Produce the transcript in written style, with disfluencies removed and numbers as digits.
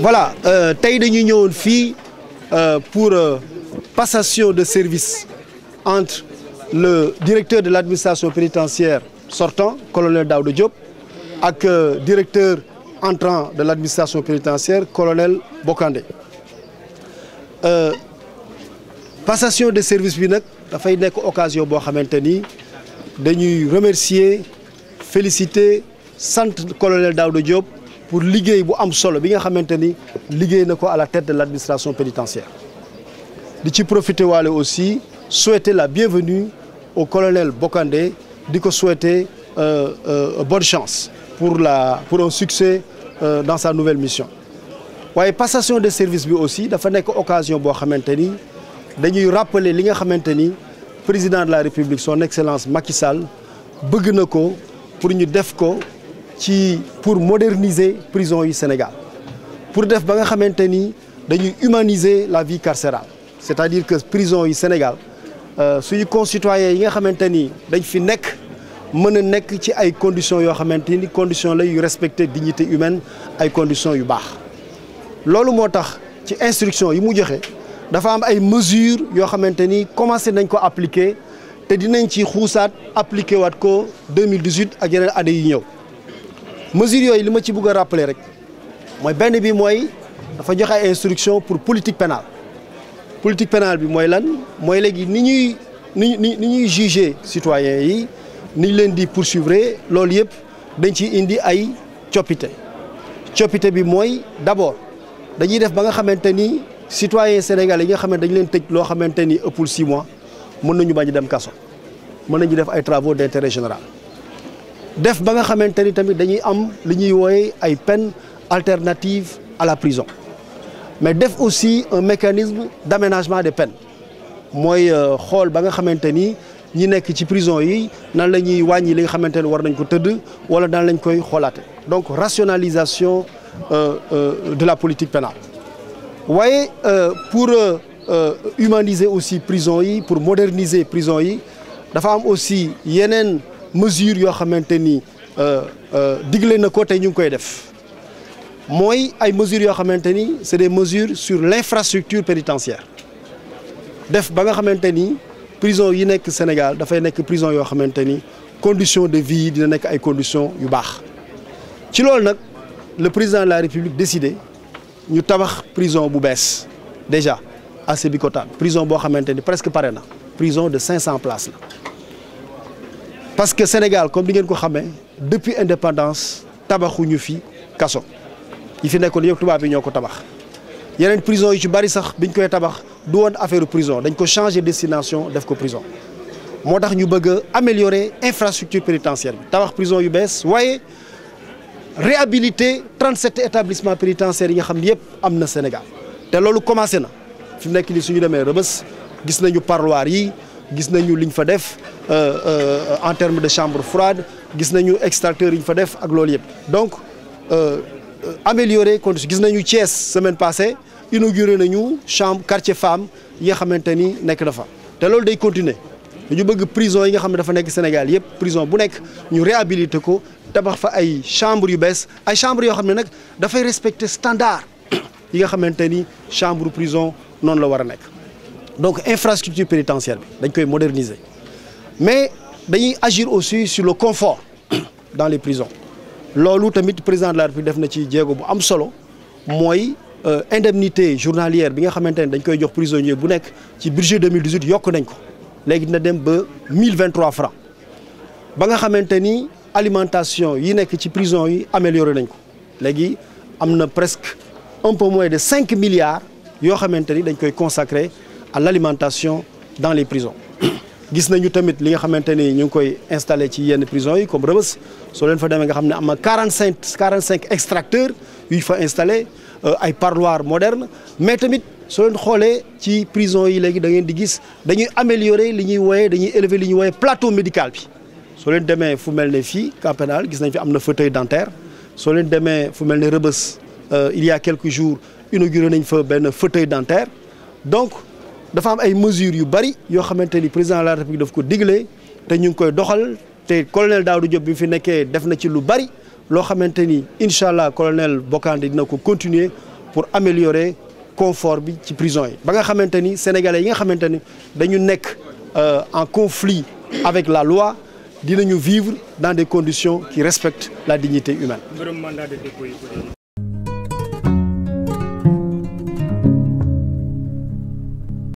voilà tey dañuy ñëwoon fii pour passation de service entre le directeur de l'administration pénitentiaire sortant, colonel Daouda Diop, ak directeur entrant de l'administration pénitentiaire, colonel Bokandé. Passation de service bi nag dafay nekk occasion boo xamante ni dañuy remercier féliciter sant colonel Daouda Diop pour liggéey bu am solo bi nga xamante ni liggéey na ko à la tête de l'administration pénitentiaire. di ci profiter waale aussi souhaiter la bienvenue au colonel Bokandé di ko souhaiter bonne chance pour un succès dans sa nouvelle mission. waaye passation de service bi aussi dafa nekk occasion boo xamante ni dañuy rappeler li nga xamante ni président de la République son excellence Macky Sall bëgg na ko pour ñu def ko pour moderniser prison yi Sénégal pour def ba nga xamante ni dañuy humaniser la vie carcérale, c'est-à-dire que prison yi Sénégal suñu concitoyens yi nga xamante ni dañ fi nekk mën a nekk ci ay conditions yoo xamante ni conditions la yu respecter dignité humaine, ay conditions yu baax. loolu moo tax ci instruction yi mu joxe dafa am ay mesures yoo xamante ni commencé nañ ko appliquer te dinañ ci xuusaat appliquer waat ko 2018 ak yeneen année yi ñëw. mesures yooyu li ma ci bëgg a rappeler rek mooy benn bi mooy dafa joxe ay instruction pour politique pénale. politique pénale bi mooy lan mooy léegi ni ñuy juger citoyens yi ni ñu leen di poursuivre loolu yëpp dañ ci indi ay coppite bi mooy d'abord dañuy def ba nga xamante ni citoyens sénégalais yi nga xamante dañu leen tëj loo xamante ni ëppul 6 mois mën nañu bañ dem kaso, mën nañu def ay travaux d'intérêt général. def ba nga xamante ni tamit dañuy am li ñuy wooye ay peines alternatives à la prison, mais def aussi un mécanisme d'aménagement des peines mooy xool ba nga xamante ni ñi nekk ci prison yi nan la ñuy wàññi li nga xamante ni war nañ ko tëdd wala nan lañ koy xoolaate. donc rationalisation de la politique pénale. waaye pour humaniser aussi prison yi, pour moderniser prison yi dafa am aussi yeneen mesures yoo xamante ni digle na ko te ñu ngi koy def mooy ay mesures yoo xamante ni c'est des mesures sur l'infrastructure pénitentiaire. def ba nga xamante ni prison yi nekk Sénégal dafay nekk prison yoo xamante ni conditions de vie dina nekk ay conditions yu baax. ci loolu nag le président de la République décidé ñu tabax prison bu bees déjà à Sébikotane, prison boo xamante ni presque pare na, prison de 500 places la. parce que Sénégal comme ni ngeen ko xamee depuis indépendance tabaxuñu fi kaso yi fi nekkoon yëpp tubaab yi ñoo ko tabax. yeneen prison yu ci bari sax biñ koy tabax du woon affaire prison, dañ ko changer destination def ko prison. moo tax ñu bëgg a améliorer infrastructure pénitentiaire bi tabax prison yu bees waaye réhabiliter 37 établissements pénitentiaires yi nga xam ne yëpp am na Sénégal. te loolu commencé na fi mu nekk nii suñu demee Rebeuss gis nañu parloir yi, gis nañu liñ fa def en termes de chambre froide, gis nañu extracteurs yi ñu fa def ak loolu yëpp. donc améliorer condition. gis nañu Thiès semaine passée inauguré nañu chambre quartier femme yi nga xamante ni nekk na fa te loolu day continuer. dañu bëgg prison yi nga xam ne dafa nekk Sénégal yëpp prison bu nekk ñu réhabiliter ko tabax fa ay chambre yu bees, ay chambre yoo xam ne nag dafay respecter standard yi nga xamante ni chambre prison noonu la war a nekk. donc infrastructure pénitentiaire bi dañ koy moderniser mais dañuy agir aussi sur le confort dans les prisons. loolu tamit président de la République def na ci jéego bu am solo mooy indemnité journalière bi nga xamante ne dañ koy jox prisonnier bu nekk ci budget 2018 yokk nañ ko léegi dina dem ba 1023 francs ba nga xamante ni alimentation yi nekk ci prison yi amélioré nañ ko léegi am na presque un peu moins de 5 milliards yoo xamante ni dañ koy consacrer à l'alimentation dans les prisons. gis nañu tamit li nga xamante ni ñu ngi koy installé ci yenn prisons yi comme Rebeuss soo leen fa demee nga xam ne am na 45 extracteurs yu fa installé ay parloirs modernes mais tamit soo leen xoolee ci prison yi léegi da ngeen di gis dañuy améliorer li ñuy wooyee dañuy élever li ñuy wooyee plateau médical bi. soo leen demee fu mel ne fii camp pénal gis nañ fi am na fauteuil dentaire soo leen demee fu mel ne Rebeuss il y a quelques jours inauguré nañ fa benn fauteuil dentaire. donc dafa am ay mesures yu bari yoo xamante ni président de la République daf ko digle te ñu ngi koy doxal te colonel Daouda Diop bi fi nekkee def na ci lu bari loo xamante ni incha allah colonel Bokandé dina ko continuer pour améliorer confort bi ci prison yi ba nga xamante ni sénégalais yi nga xamante ni dañu nekk en conflit avec la loi dinañu vivre dans des conditions qui respectent la dignité humaine.